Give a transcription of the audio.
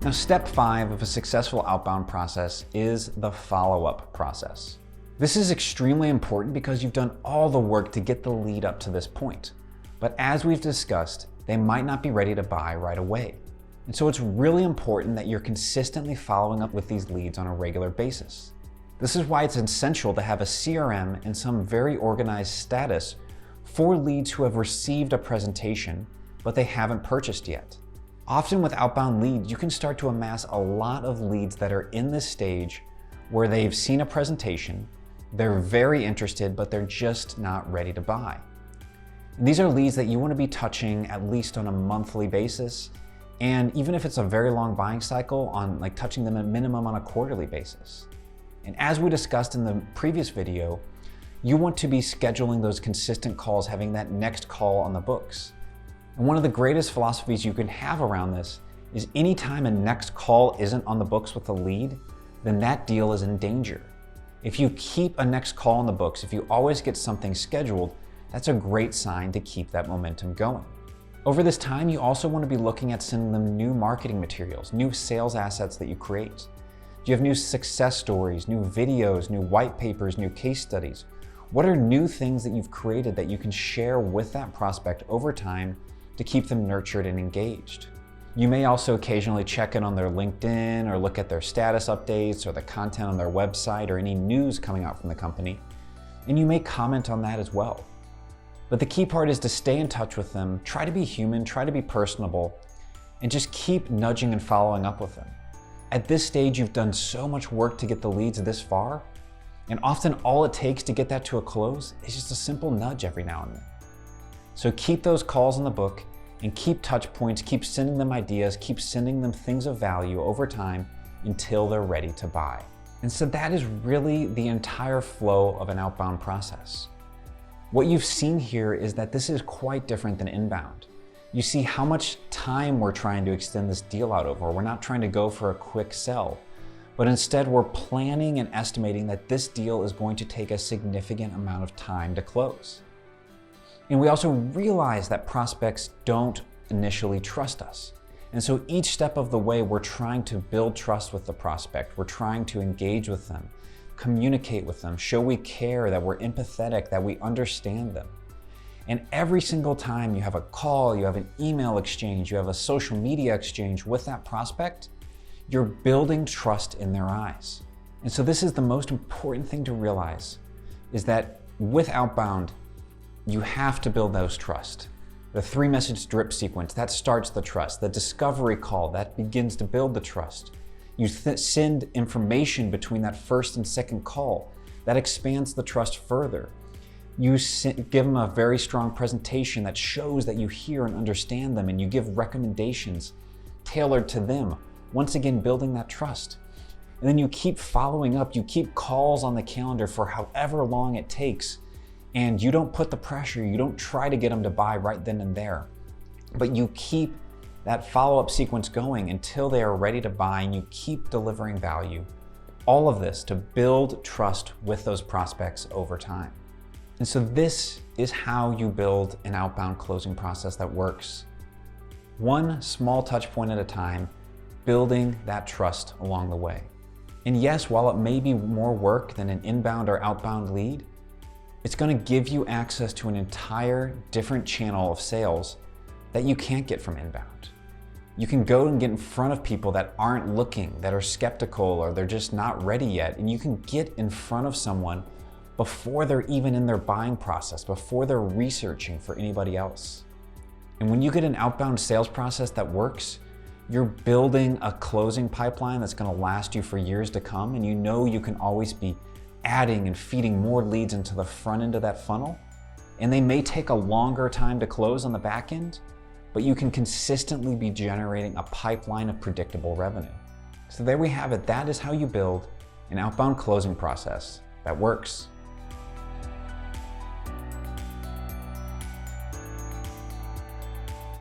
Now, step 5 of a successful outbound process is the follow-up process. This is extremely important because you've done all the work to get the lead up to this point. But as we've discussed, they might not be ready to buy right away. And so it's really important that you're consistently following up with these leads on a regular basis. This is why it's essential to have a CRM and some very organized status for leads who have received a presentation, but they haven't purchased yet. Often with outbound leads, you can start to amass a lot of leads that are in this stage where they've seen a presentation, they're very interested, but they're just not ready to buy. And these are leads that you want to be touching at least on a monthly basis, and even if it's a very long buying cycle, touching them at minimum on a quarterly basis. And as we discussed in the previous video, you want to be scheduling those consistent calls, having that next call on the books. And one of the greatest philosophies you can have around this is anytime a next call isn't on the books with a lead, then that deal is in danger. If you keep a next call on the books, if you always get something scheduled, that's a great sign to keep that momentum going. Over this time, you also want to be looking at sending them new marketing materials, new sales assets that you create. Do you have new success stories, new videos, new white papers, new case studies? What are new things that you've created that you can share with that prospect over time to keep them nurtured and engaged? You may also occasionally check in on their LinkedIn or look at their status updates or the content on their website or any news coming out from the company, and you may comment on that as well. But the key part is to stay in touch with them, try to be human, try to be personable, and just keep nudging and following up with them. At this stage, you've done so much work to get the leads this far, and often all it takes to get that to a close is just a simple nudge every now and then. So keep those calls in the book and keep touch points, keep sending them ideas, keep sending them things of value over time until they're ready to buy. And so that is really the entire flow of an outbound process. What you've seen here is that this is quite different than inbound. You see how much time we're trying to extend this deal out over. We're not trying to go for a quick sell, but instead we're planning and estimating that this deal is going to take a significant amount of time to close. And we also realize that prospects don't initially trust us. And so each step of the way, we're trying to build trust with the prospect. We're trying to engage with them, communicate with them, show we care, that we're empathetic, that we understand them. And every single time you have a call, you have an email exchange, you have a social media exchange with that prospect, you're building trust in their eyes. And so this is the most important thing to realize, is that with outbound, you have to build those trust. The 3-message drip sequence, that starts the trust. The discovery call, that begins to build the trust. You send information between that first and second call, that expands the trust further. You give them a very strong presentation that shows that you hear and understand them, and you give recommendations tailored to them, once again building that trust. And then you keep following up, you keep calls on the calendar for however long it takes, and you don't put the pressure, you don't try to get them to buy right then and there, but you keep that follow-up sequence going until they are ready to buy, and you keep delivering value. All of this to build trust with those prospects over time. And so this is how you build an outbound closing process that works. One small touch point at a time, building that trust along the way. And yes, while it may be more work than an inbound or outbound lead, it's going to give you access to an entire different channel of sales that you can't get from inbound. You can go and get in front of people that aren't looking, that are skeptical, or they're just not ready yet, and you can get in front of someone before they're even in their buying process, before they're researching for anybody else. And when you get an outbound sales process that works, you're building a closing pipeline that's going to last you for years to come, and you know you can always be adding and feeding more leads into the front end of that funnel, and they may take a longer time to close on the back end, but you can consistently be generating a pipeline of predictable revenue. So there we have it. That is how you build an outbound closing process that works.